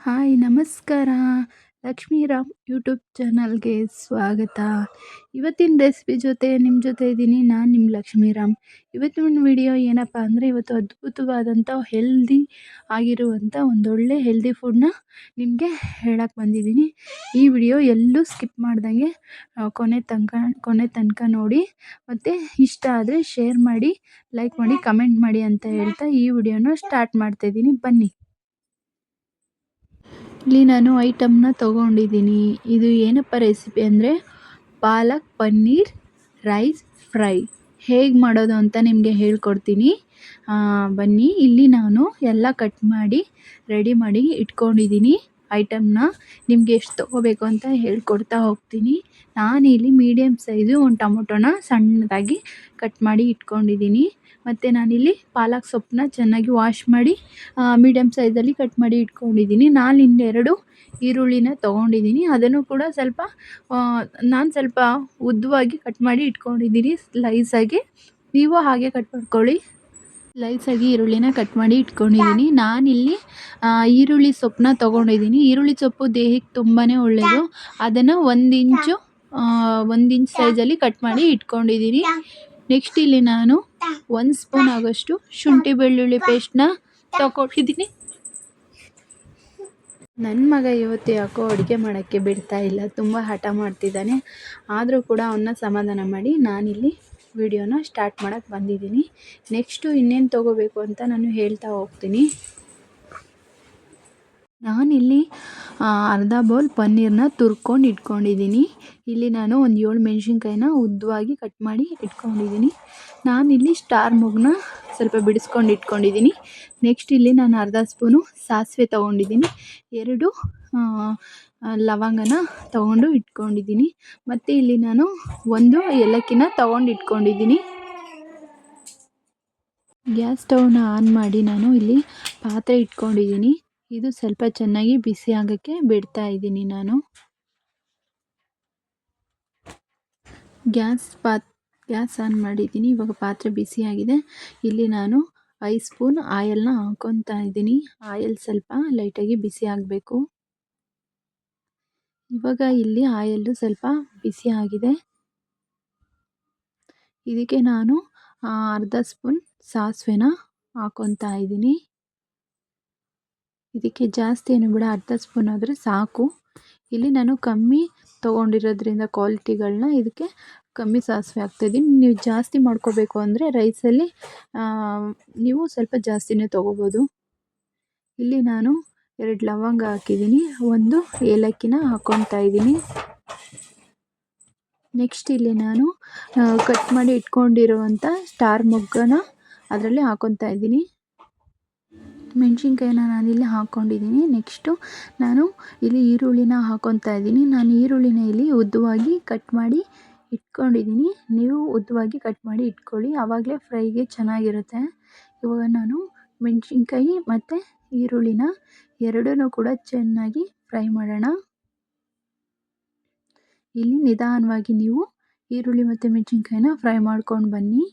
Hi ನಮಸ್ಕಾರ. Lakshmiram YouTube ಚಾನಲ್‌ಗೆ ಸ್ವಾಗತ. ಇವತ್ತಿನ ರೆಸಿಪಿ ಜೊತೆ ನಿಮ್ಮ ಜೊತೆ ಇದ್ದೀನಿ ನಾನು ನಿಮ್ಮ ಲಕ್ಷ್ಮೀರಾಮ್. ಇವತ್ತಿನ ವಿಡಿಯೋ ಏನಪ್ಪ ಅಂದರೆ ಇವತ್ತು ಅದ್ಭುತವಾದಂಥ ಹೆಲ್ದಿ ಆಗಿರುವಂಥ ಒಂದೊಳ್ಳೆ ಹೆಲ್ದಿ ಫುಡ್‌ನ ನಿಮಗೆ ಹೇಳಕ್ಕೆ ಬಂದಿದ್ದೀನಿ. ಈ ವಿಡಿಯೋ ಎಲ್ಲೂ ಸ್ಕಿಪ್ ಮಾಡ್ದಂಗೆ ಕೊನೆ ತನಕ ನೋಡಿ. ಮತ್ತು ಇಷ್ಟ ಆದರೆ ಶೇರ್ ಮಾಡಿ, ಲೈಕ್ ಮಾಡಿ, ಕಮೆಂಟ್ ಮಾಡಿ ಅಂತ ಹೇಳ್ತಾ ಈ ವಿಡಿಯೋನ ಸ್ಟಾರ್ಟ್ ಮಾಡ್ತಾಯಿದ್ದೀನಿ. ಬನ್ನಿ. ಇಲ್ಲಿ ನಾನು ಐಟಮ್ನ ತೊಗೊಂಡಿದ್ದೀನಿ. ಇದು ಏನಪ್ಪ ರೆಸಿಪಿ ಅಂದರೆ ಪಾಲಕ್ ಪನ್ನೀರ್ ರೈಸ್ ಫ್ರೈ ಹೇಗೆ ಮಾಡೋದು ಅಂತ ನಿಮಗೆ ಹೇಳ್ಕೊಡ್ತೀನಿ. ಬನ್ನಿ. ಇಲ್ಲಿ ನಾನು ಎಲ್ಲ ಕಟ್ ಮಾಡಿ ರೆಡಿ ಮಾಡಿ ಇಟ್ಕೊಂಡಿದ್ದೀನಿ ಐಟಮ್ನ. ನಿಮಗೆ ಎಷ್ಟು ತೊಗೋಬೇಕು ಅಂತ ಹೇಳ್ಕೊಡ್ತಾ ಹೋಗ್ತೀನಿ. ನಾನಿಲ್ಲಿ ಮೀಡಿಯಮ್ ಸೈಜು ಒಂದು ಟೊಮೊಟೊನ ಸಣ್ಣದಾಗಿ ಕಟ್ ಮಾಡಿ ಇಟ್ಕೊಂಡಿದ್ದೀನಿ. ಮತ್ತು ನಾನಿಲ್ಲಿ ಪಾಲಕ್ ಸೊಪ್ಪನ್ನ ಚೆನ್ನಾಗಿ ವಾಶ್ ಮಾಡಿ ಮೀಡಿಯಮ್ ಸೈಜಲ್ಲಿ ಕಟ್ ಮಾಡಿ ಇಟ್ಕೊಂಡಿದ್ದೀನಿ. ನಾನು ಇನ್ನೆರಡು ಈರುಳ್ಳಿನ ತೊಗೊಂಡಿದ್ದೀನಿ. ಅದನ್ನು ಕೂಡ ನಾನು ಸ್ವಲ್ಪ ಉದ್ದವಾಗಿ ಕಟ್ ಮಾಡಿ ಇಟ್ಕೊಂಡಿದ್ದೀನಿ ಸ್ಲೈಸಾಗಿ. ನೀವು ಹಾಗೆ ಕಟ್ ಮಾಡ್ಕೊಳ್ಳಿ. ಸ್ಲೈಸಾಗಿ ಈರುಳ್ಳಿನ ಕಟ್ ಮಾಡಿ ಇಟ್ಕೊಂಡಿದ್ದೀನಿ. ನಾನಿಲ್ಲಿ ಈರುಳ್ಳಿ ಸೊಪ್ಪನ್ನ ತೊಗೊಂಡಿದ್ದೀನಿ. ಈರುಳ್ಳಿ ಸೊಪ್ಪು ದೇಹಕ್ಕೆ ತುಂಬಾ ಒಳ್ಳೆಯದು. ಅದನ್ನು 1 ಇಂಚ್ ಸೈಜಲ್ಲಿ ಕಟ್ ಮಾಡಿ ಇಟ್ಕೊಂಡಿದ್ದೀನಿ. ನೆಕ್ಸ್ಟ್ ಇಲ್ಲಿ ನಾನು 1 ಸ್ಪೂನ್ ಆಗೋಷ್ಟು ಶುಂಠಿ ಬೆಳ್ಳುಳ್ಳಿ ಪೇಸ್ಟ್ನ ತೊಗೊಂಡಿದ್ದೀನಿ. ನನ್ನ ಮಗ ಇವತ್ತು ಯಾಕೋ ಅಡುಗೆ ಮಾಡೋಕ್ಕೆ ಬಿಡ್ತಾ ಇಲ್ಲ, ತುಂಬ ಹಠ ಮಾಡ್ತಿದ್ದಾನೆ. ಆದರೂ ಕೂಡ ಅವನ್ನ ಸಮಾಧಾನ ಮಾಡಿ ನಾನಿಲ್ಲಿ ವಿಡಿಯೋನ ಸ್ಟಾರ್ಟ್ ಮಾಡೋಕ್ಕೆ ಬಂದಿದ್ದೀನಿ. ನೆಕ್ಸ್ಟು ಇನ್ನೇನು ತೊಗೋಬೇಕು ಅಂತ ನಾನು ಹೇಳ್ತಾ ಹೋಗ್ತೀನಿ. ನಾನಿಲ್ಲಿ ಅರ್ಧ ಬೌಲ್ ಪನ್ನೀರನ್ನ ತುರ್ಕೊಂಡು ಇಟ್ಕೊಂಡಿದ್ದೀನಿ. ಇಲ್ಲಿ ನಾನು ಒಂದು 7 ಮೆಣಸಿನ್ಕಾಯಿನ ಉದ್ದವಾಗಿ ಕಟ್ ಮಾಡಿ ಇಟ್ಕೊಂಡಿದ್ದೀನಿ. ನಾನಿಲ್ಲಿ ಸ್ಟಾರ್ ಮೂಗನ್ನ ಸ್ವಲ್ಪ ಬಿಡಿಸ್ಕೊಂಡು ಇಟ್ಕೊಂಡಿದ್ದೀನಿ. ನೆಕ್ಸ್ಟ್ ಇಲ್ಲಿ ನಾನು ಅರ್ಧ ಸ್ಪೂನು ಸಾಸಿವೆ ತೊಗೊಂಡಿದ್ದೀನಿ. 2 ಲವಂಗನ ತೊಗೊಂಡು ಇಟ್ಕೊಂಡಿದ್ದೀನಿ. ಮತ್ತು ಇಲ್ಲಿ ನಾನು 1 ಏಲಕ್ಕಿನ ತೊಗೊಂಡು ಇಟ್ಕೊಂಡಿದ್ದೀನಿ. ಗ್ಯಾಸ್ ಸ್ಟವ್ನ ಆನ್ ಮಾಡಿ ನಾನು ಇಲ್ಲಿ ಪಾತ್ರೆ ಇಟ್ಕೊಂಡಿದ್ದೀನಿ. ಇದು ಸ್ವಲ್ಪ ಚೆನ್ನಾಗಿ ಬಿಸಿ ಆಗೋಕ್ಕೆ ಬಿಡ್ತಾ ಇದ್ದೀನಿ ನಾನು. ಗ್ಯಾಸ್ ಆನ್ ಮಾಡಿದ್ದೀನಿ. ಇವಾಗ ಪಾತ್ರೆ ಬಿಸಿಯಾಗಿದೆ. ಇಲ್ಲಿ ನಾನು 5 ಸ್ಪೂನ್ ಆಯಲ್ನ ಹಾಕ್ಕೊತಾ ಇದ್ದೀನಿ. ಆಯಲ್ ಸ್ವಲ್ಪ ಲೈಟಾಗಿ ಬಿಸಿ ಆಗಬೇಕು. ಇವಾಗ ಇಲ್ಲಿ ಆಯಲ್ಲು ಸ್ವಲ್ಪ ಬಿಸಿ ಆಗಿದೆ. ಇದಕ್ಕೆ ನಾನು ಅರ್ಧ ಸ್ಪೂನ್ ಸಾಸಿವೆನ ಹಾಕ್ಕೊತಾ ಇದ್ದೀನಿ. ಇದಕ್ಕೆ ಜಾಸ್ತಿ ಏನು ಬೇಡ, ಅರ್ಧ ಸ್ಪೂನ್ ಆದರೆ ಸಾಕು. ಇಲ್ಲಿ ನಾನು ಕಮ್ಮಿ ತೊಗೊಂಡಿರೋದ್ರಿಂದ ಕ್ವಾಲಿಟಿಗಳನ್ನ ಇದಕ್ಕೆ ಕಮ್ಮಿ ಸಾಸಿವೆ ಹಾಕ್ತಾಯಿದ್ದೀನಿ. ನೀವು ಜಾಸ್ತಿ ಮಾಡ್ಕೋಬೇಕು ಅಂದರೆ ರೈಸಲ್ಲಿ ನೀವು ಸ್ವಲ್ಪ ಜಾಸ್ತಿನೇ ತೊಗೋಬೋದು. ಇಲ್ಲಿ ನಾನು 2 ಲವಂಗ ಹಾಕಿದ್ದೀನಿ, 1 ಏಲಕ್ಕಿನ ಹಾಕ್ಕೊತಾ ಇದ್ದೀನಿ. ನೆಕ್ಸ್ಟ್ ಇಲ್ಲಿ ನಾನು ಕಟ್ ಮಾಡಿ ಇಟ್ಕೊಂಡಿರುವಂಥ ಸ್ಟಾರ್ ಮೊಗ್ಗನ ಅದರಲ್ಲಿ ಹಾಕ್ಕೊತಾ ಇದ್ದೀನಿ. ಮೆಣಸಿನ್ಕಾಯಿನ ನಾನಿಲ್ಲಿ ಹಾಕ್ಕೊಂಡಿದ್ದೀನಿ. ನೆಕ್ಸ್ಟು ನಾನು ಇಲ್ಲಿ ಈರುಳ್ಳಿನ ಹಾಕ್ಕೊತಾ ಇದ್ದೀನಿ. ನಾನು ಈರುಳ್ಳಿನ ಇಲ್ಲಿ ಉದ್ದವಾಗಿ ಕಟ್ ಮಾಡಿ ಇಟ್ಕೊಂಡಿದ್ದೀನಿ. ನೀವು ಉದ್ದವಾಗಿ ಕಟ್ ಮಾಡಿ ಇಟ್ಕೊಳ್ಳಿ, ಆವಾಗಲೇ ಫ್ರೈಗೆ ಚೆನ್ನಾಗಿರುತ್ತೆ. ಇವಾಗ ನಾನು ಮೆಣಸಿನ್ಕಾಯಿ ಮತ್ತು ಈರುಳ್ಳಿನ ಎರಡನ್ನೂ ಕೂಡ ಚೆನ್ನಾಗಿ ಫ್ರೈ ಮಾಡೋಣ. ಇಲ್ಲಿ ನಿಧಾನವಾಗಿ ನೀವು ಈರುಳ್ಳಿ ಮತ್ತು ಮೆಣಸಿನ್ಕಾಯಿನ ಫ್ರೈ ಮಾಡ್ಕೊಂಡು ಬನ್ನಿ.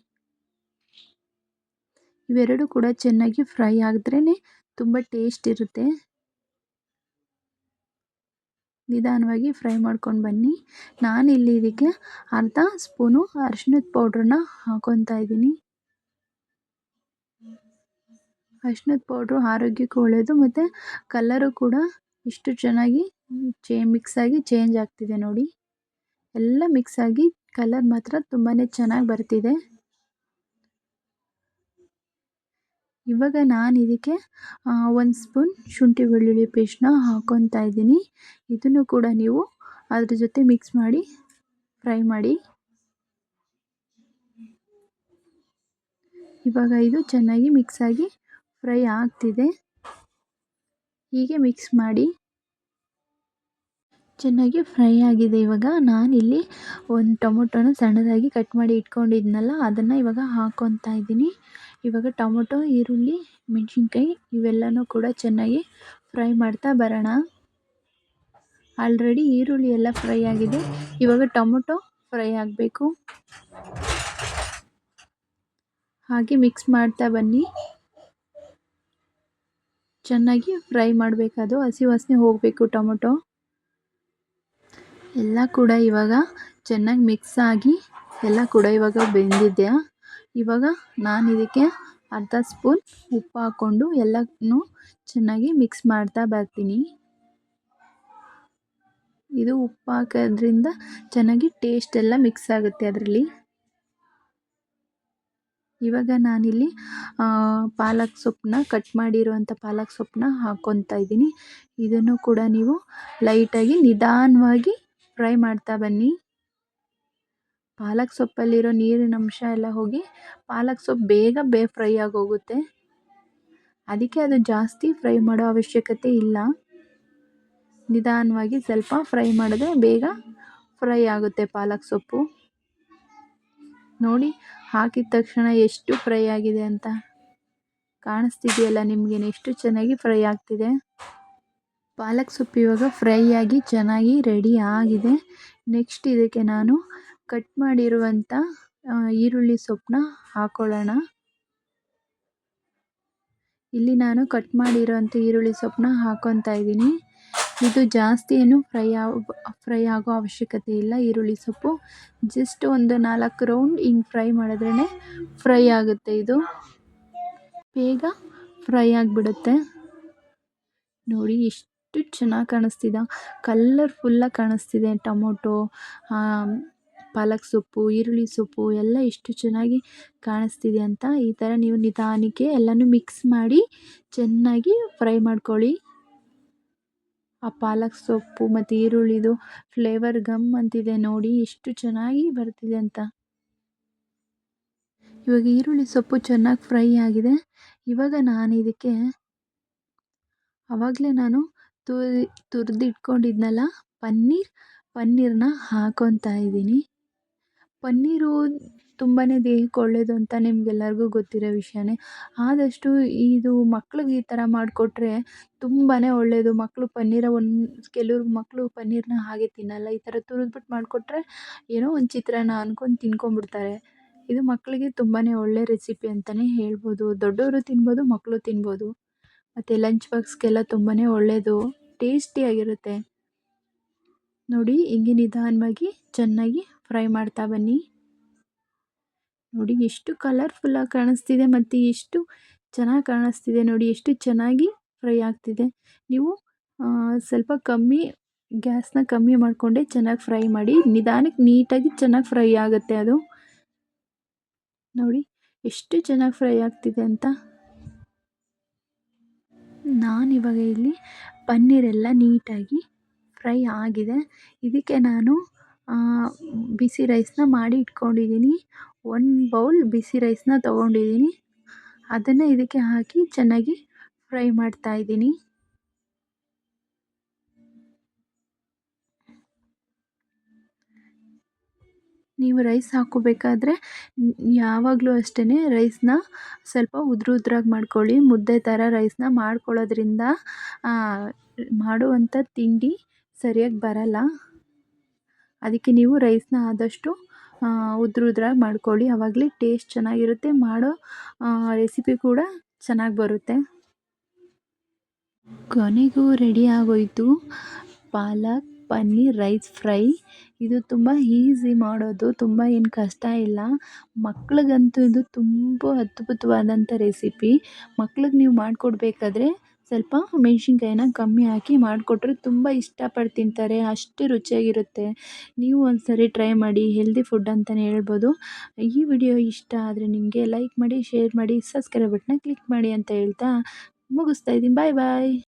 ಇವೆರಡು ಕೂಡ ಚೆನ್ನಾಗಿ ಫ್ರೈ ಆಗಿದ್ರೇ ತುಂಬ ಟೇಸ್ಟ್ ಇರುತ್ತೆ. ನಿಧಾನವಾಗಿ ಫ್ರೈ ಮಾಡ್ಕೊಂಡು ಬನ್ನಿ. ನಾನಿಲ್ಲಿ ಇದಕ್ಕೆ ಅರ್ಧ ಸ್ಪೂನು ಅರಿಶಿಣದ ಪೌಡ್ರನ್ನ ಹಾಕ್ಕೊತಾ ಇದ್ದೀನಿ. ಅರಿಶಿಣದ ಪೌಡ್ರು ಆರೋಗ್ಯಕ್ಕೂ ಒಳ್ಳೆಯದು ಮತ್ತು ಕಲರು ಕೂಡ ಇಷ್ಟು ಚೆನ್ನಾಗಿ ಮಿಕ್ಸಾಗಿ ಚೇಂಜ್ ಆಗ್ತಿದೆ ನೋಡಿ. ಎಲ್ಲ ಮಿಕ್ಸಾಗಿ ಕಲರ್ ಮಾತ್ರ ತುಂಬಾ ಚೆನ್ನಾಗಿ ಬರ್ತಿದೆ. ಇವಾಗ ನಾನು ಇದಕ್ಕೆ 1 ಸ್ಪೂನ್ ಶುಂಠಿ ಬೆಳ್ಳುಳ್ಳಿ ಪೇಸ್ಟ್ನ ಹಾಕ್ಕೊತಾ ಇದ್ದೀನಿ. ಇದನ್ನು ಕೂಡ ನೀವು ಅದ್ರ ಜೊತೆ ಮಿಕ್ಸ್ ಮಾಡಿ ಫ್ರೈ ಮಾಡಿ. ಇವಾಗ ಇದು ಚೆನ್ನಾಗಿ ಮಿಕ್ಸಾಗಿ ಫ್ರೈ ಆಗ್ತಿದೆ. ಹೀಗೆ ಮಿಕ್ಸ್ ಮಾಡಿ. ಚೆನ್ನಾಗಿ ಫ್ರೈ ಆಗಿದೆ. ಇವಾಗ ನಾನಿಲ್ಲಿ 1 ಟೊಮೊಟೊನ ಸಣ್ಣದಾಗಿ ಕಟ್ ಮಾಡಿ ಇಟ್ಕೊಂಡಿದ್ನಲ್ಲ ಅದನ್ನು ಇವಾಗ ಹಾಕ್ಕೊತಾ ಇದ್ದೀನಿ. ಇವಾಗ ಟೊಮೊಟೊ, ಈರುಳ್ಳಿ, ಮೆಣಸಿನ್ಕಾಯಿ ಇವೆಲ್ಲನೂ ಕೂಡ ಚೆನ್ನಾಗಿ ಫ್ರೈ ಮಾಡ್ತಾ ಬರೋಣ. ಆಲ್ರೆಡಿ ಈರುಳ್ಳಿ ಎಲ್ಲ ಫ್ರೈ ಆಗಿದೆ. ಇವಾಗ ಟೊಮೊಟೊ ಫ್ರೈ ಆಗಬೇಕು. ಹಾಗೆ ಮಿಕ್ಸ್ ಮಾಡ್ತಾ ಬನ್ನಿ. ಚೆನ್ನಾಗಿ ಫ್ರೈ ಮಾಡಬೇಕದು, ಹಸಿ ವಾಸನೆ ಹೋಗಬೇಕು ಟೊಮೊಟೊ ಎಲ್ಲ ಕೂಡ. ಇವಾಗ ಚೆನ್ನಾಗಿ ಮಿಕ್ಸ್ ಆಗಿ ಎಲ್ಲ ಕೂಡ ಇವಾಗ ಬೆಂದಿದೆ. ಇವಾಗ ನಾನು ಇದಕ್ಕೆ ಅರ್ಧ ಸ್ಪೂನ್ ಉಪ್ಪು ಹಾಕ್ಕೊಂಡು ಎಲ್ಲನೂ ಚೆನ್ನಾಗಿ ಮಿಕ್ಸ್ ಮಾಡ್ತಾ ಬರ್ತೀನಿ. ಇದು ಉಪ್ಪು ಹಾಕೋದ್ರಿಂದ ಚೆನ್ನಾಗಿ ಟೇಸ್ಟ್ ಎಲ್ಲ ಮಿಕ್ಸ್ ಆಗುತ್ತೆ ಅದರಲ್ಲಿ. ಇವಾಗ ನಾನಿಲ್ಲಿ ಪಾಲಕ್ ಸೊಪ್ಪನ್ನ ಕಟ್ ಮಾಡಿರುವಂಥ ಪಾಲಕ್ ಸೊಪ್ಪನ್ನ ಹಾಕ್ಕೊತಾ ಇದ್ದೀನಿ. ಇದನ್ನು ಕೂಡ ನೀವು ಲೈಟಾಗಿ ನಿಧಾನವಾಗಿ ಫ್ರೈ ಮಾಡ್ತಾ ಬನ್ನಿ. ಪಾಲಕ್ ಸೊಪ್ಪಲ್ಲಿರೋ ನೀರಿನ ಅಂಶ ಎಲ್ಲ ಹೋಗಿ ಪಾಲಕ್ ಸೊಪ್ಪು ಬೇಗ ಫ್ರೈ ಆಗೋಗುತ್ತೆ. ಅದಕ್ಕೆ ಅದು ಜಾಸ್ತಿ ಫ್ರೈ ಮಾಡೋ ಅವಶ್ಯಕತೆ ಇಲ್ಲ. ನಿಧಾನವಾಗಿ ಸ್ವಲ್ಪ ಫ್ರೈ ಮಾಡಿದ್ರೆ ಬೇಗ ಫ್ರೈ ಆಗುತ್ತೆ ಪಾಲಕ್ ಸೊಪ್ಪು. ನೋಡಿ, ಹಾಕಿದ ತಕ್ಷಣ ಎಷ್ಟು ಫ್ರೈ ಆಗಿದೆ ಅಂತ ಕಾಣಿಸ್ತಿದೆಯಲ್ಲ ನಿಮಗೆ, ಎಷ್ಟು ಚೆನ್ನಾಗಿ ಫ್ರೈ ಆಗ್ತಿದೆ. ಪಾಲಕ್ ಸೊಪ್ಪು ಇವಾಗ ಫ್ರೈ ಆಗಿ ಚೆನ್ನಾಗಿ ರೆಡಿ ಆಗಿದೆ. ನೆಕ್ಸ್ಟ್ ಇದಕ್ಕೆ ನಾನು ಕಟ್ ಮಾಡಿರುವಂಥ ಈರುಳ್ಳಿ ಸೊಪ್ಪನ್ನ ಹಾಕೊಳ್ಳೋಣ. ಇಲ್ಲಿ ನಾನು ಕಟ್ ಮಾಡಿರೋಂಥ ಈರುಳ್ಳಿ ಸೊಪ್ಪನ್ನ ಹಾಕ್ಕೊತಾ ಇದ್ದೀನಿ. ಇದು ಜಾಸ್ತಿ ಏನು ಫ್ರೈ ಆಗೋ ಅವಶ್ಯಕತೆ ಇಲ್ಲ. ಈರುಳ್ಳಿ ಸೊಪ್ಪು ಜಸ್ಟ್ ಒಂದು 4 ರೌಂಡ್ ಹಿಂಗೆ ಫ್ರೈ ಮಾಡಿದ್ರೇ ಫ್ರೈ ಆಗುತ್ತೆ. ಇದು ಬೇಗ ಫ್ರೈ ಆಗಿಬಿಡುತ್ತೆ. ನೋಡಿ ಎಷ್ಟು ಚೆನ್ನಾಗಿ ಕಾಣಿಸ್ತಿದೆ, ಕಲರ್ಫುಲ್ಲಾಗಿ ಕಾಣಿಸ್ತಿದೆ. ಟೊಮೊಟೊ, ಪಾಲಕ್ ಸೊಪ್ಪು, ಈರುಳ್ಳಿ ಸೊಪ್ಪು ಎಲ್ಲ ಎಷ್ಟು ಚೆನ್ನಾಗಿ ಕಾಣಿಸ್ತಿದೆ ಅಂತ. ಈ ಥರ ನೀವು ನಿಧಾನಕ್ಕೆ ಎಲ್ಲನೂ ಮಿಕ್ಸ್ ಮಾಡಿ ಚೆನ್ನಾಗಿ ಫ್ರೈ ಮಾಡ್ಕೊಳ್ಳಿ. ಆ ಪಾಲಕ್ ಸೊಪ್ಪು ಮತ್ತು ಈರುಳ್ಳಿದು ಫ್ಲೇವರ್ ಗಮ್ ಅಂತಿದೆ ನೋಡಿ, ಎಷ್ಟು ಚೆನ್ನಾಗಿ ಬರ್ತಿದೆ ಅಂತ. ಇವಾಗ ಈರುಳ್ಳಿ ಸೊಪ್ಪು ಚೆನ್ನಾಗಿ ಫ್ರೈ ಆಗಿದೆ. ಇವಾಗ ನಾನು ಇದಕ್ಕೆ ಆವಾಗಲೇ ನಾನು ತುರಿದಿಟ್ಕೊಂಡಿದ್ನಲ್ಲ ಪನ್ನೀರನ್ನ ಹಾಕ್ಕೊತಾ ಇದ್ದೀನಿ. ಪನ್ನೀರು ತುಂಬಾ ದೇಹಕ್ಕೆ ಒಳ್ಳೆಯದು ಅಂತ ನಿಮ್ಗೆಲ್ಲರಿಗೂ ಗೊತ್ತಿರೋ ವಿಷಯನೇ. ಆದಷ್ಟು ಇದು ಮಕ್ಳಿಗೆ ಈ ಥರ ಮಾಡಿಕೊಟ್ರೆ ತುಂಬಾ ಒಳ್ಳೆಯದು. ಕೆಲವ್ರು ಮಕ್ಕಳು ಪನ್ನೀರನ್ನ ಹಾಗೆ ತಿನ್ನಲ್ಲ. ಈ ಥರ ತುರಿದ್ಬಿಟ್ಟು ಮಾಡಿಕೊಟ್ರೆ ಏನೋ ಒಂದು ಚಿತ್ರಾನ್ನ ಅಂದ್ಕೊಂಡು ತಿನ್ಕೊಂಡ್ಬಿಡ್ತಾರೆ. ಇದು ಮಕ್ಕಳಿಗೆ ತುಂಬಾ ಒಳ್ಳೆ ರೆಸಿಪಿ ಅಂತಲೇ ಹೇಳ್ಬೋದು. ದೊಡ್ಡವರು ತಿನ್ಬೋದು, ಮಕ್ಕಳು ತಿನ್ಬೋದು. ಮತ್ತು ಲಂಚ್ ಬಾಕ್ಸ್ಗೆಲ್ಲ ತುಂಬಾ ಒಳ್ಳೆಯದು, ಟೇಸ್ಟಿಯಾಗಿರುತ್ತೆ. ನೋಡಿ, ಹಿಂಗೆ ನಿಧಾನವಾಗಿ ಚೆನ್ನಾಗಿ ಫ್ರೈ ಮಾಡ್ತಾ ಬನ್ನಿ. ನೋಡಿ ಎಷ್ಟು ಕಲರ್ಫುಲ್ಲಾಗಿ ಕಾಣಿಸ್ತಿದೆ ಮತ್ತು ಎಷ್ಟು ಚೆನ್ನಾಗಿ ಕಾಣಿಸ್ತಿದೆ. ನೋಡಿ ಎಷ್ಟು ಚೆನ್ನಾಗಿ ಫ್ರೈ ಆಗ್ತಿದೆ. ನೀವು ಸ್ವಲ್ಪ ಗ್ಯಾಸ್ನ ಕಮ್ಮಿ ಮಾಡಿಕೊಂಡೇ ಚೆನ್ನಾಗಿ ಫ್ರೈ ಮಾಡಿ. ನಿಧಾನಕ್ಕೆ ನೀಟಾಗಿ ಚೆನ್ನಾಗಿ ಫ್ರೈ ಆಗುತ್ತೆ ಅದು. ನೋಡಿ ಎಷ್ಟು ಚೆನ್ನಾಗಿ ಫ್ರೈ ಆಗ್ತಿದೆ ಅಂತ. ನಾನಿವಾಗ ಇಲ್ಲಿ ಪನ್ನೀರೆಲ್ಲ ನೀಟಾಗಿ ಫ್ರೈ ಆಗಿದೆ. ಇದಕ್ಕೆ ನಾನು ಬಿಸಿ ರೈಸ್ನ ಮಾಡಿ ಇಟ್ಕೊಂಡಿದ್ದೀನಿ. 1 ಬೌಲ್ ಬಿಸಿ ರೈಸ್ನ ತೊಗೊಂಡಿದ್ದೀನಿ. ಅದನ್ನು ಇದಕ್ಕೆ ಹಾಕಿ ಚೆನ್ನಾಗಿ ಫ್ರೈ ಮಾಡ್ತಾ ಇದ್ದೀನಿ. ನೀವು ರೈಸ್ ಹಾಕ್ಕೋಬೇಕಾದ್ರೆ ಯಾವಾಗಲೂ ಅಷ್ಟೇ ರೈಸ್ನ ಸ್ವಲ್ಪ ಉದ್ರಾಗಿ ಮಾಡ್ಕೊಳ್ಳಿ. ಮುದ್ದೆ ಥರ ರೈಸ್ನ ಮಾಡ್ಕೊಳ್ಳೋದ್ರಿಂದ ಮಾಡುವಂಥ ತಿಂಡಿ ಸರಿಯಾಗಿ ಬರಲ್ಲ. ಅದಕ್ಕೆ ನೀವು ರೈಸ್ನ ಆದಷ್ಟು ಉದ್ರಾಗಿ ಮಾಡ್ಕೊಳ್ಳಿ. ಆವಾಗಲೇ ಟೇಸ್ಟ್ ಚೆನ್ನಾಗಿರುತ್ತೆ, ಮಾಡೋ ರೆಸಿಪಿ ಕೂಡ ಚೆನ್ನಾಗಿ ಬರುತ್ತೆ. ಕೊನೆಗೂ ರೆಡಿ ಆಗೋಯಿತು ಪಾಲಕ್ ಪನ್ನೀರ್ ರೈಸ್ ಫ್ರೈ. ಇದು ತುಂಬ ಈಸಿ ಮಾಡೋದು, ತುಂಬ ಏನು ಕಷ್ಟ ಇಲ್ಲ. ಮಕ್ಳಿಗಂತೂ ಇದು ತುಂಬ ಅದ್ಭುತವಾದಂಥ ರೆಸಿಪಿ. ಮಕ್ಳಿಗೆ ನೀವು ಮಾಡಿಕೊಡ್ಬೇಕಾದ್ರೆ ಸ್ವಲ್ಪ ಮೆಣಸಿನ್ಕಾಯಿನ ಕಮ್ಮಿ ಹಾಕಿ ಮಾಡಿಕೊಟ್ರೆ ತುಂಬ ಇಷ್ಟಪಟ್ಟು ತಿಂತಾರೆ, ಅಷ್ಟು ರುಚಿಯಾಗಿರುತ್ತೆ. ನೀವು ಒಂದು ಸರಿ ಟ್ರೈ ಮಾಡಿ, ಹೆಲ್ದಿ ಫುಡ್ ಅಂತಲೇ ಹೇಳ್ಬೋದು. ಈ ವಿಡಿಯೋ ಇಷ್ಟ ಆದರೆ ನಿಮಗೆ ಲೈಕ್ ಮಾಡಿ, ಶೇರ್ ಮಾಡಿ, ಸಬ್ಸ್ಕ್ರೈಬ್ ಬಟನ್ನ ಕ್ಲಿಕ್ ಮಾಡಿ ಅಂತ ಹೇಳ್ತಾ ಮುಗಿಸ್ತಾ ಇದ್ದೀನಿ. ಬಾಯ್ ಬಾಯ್.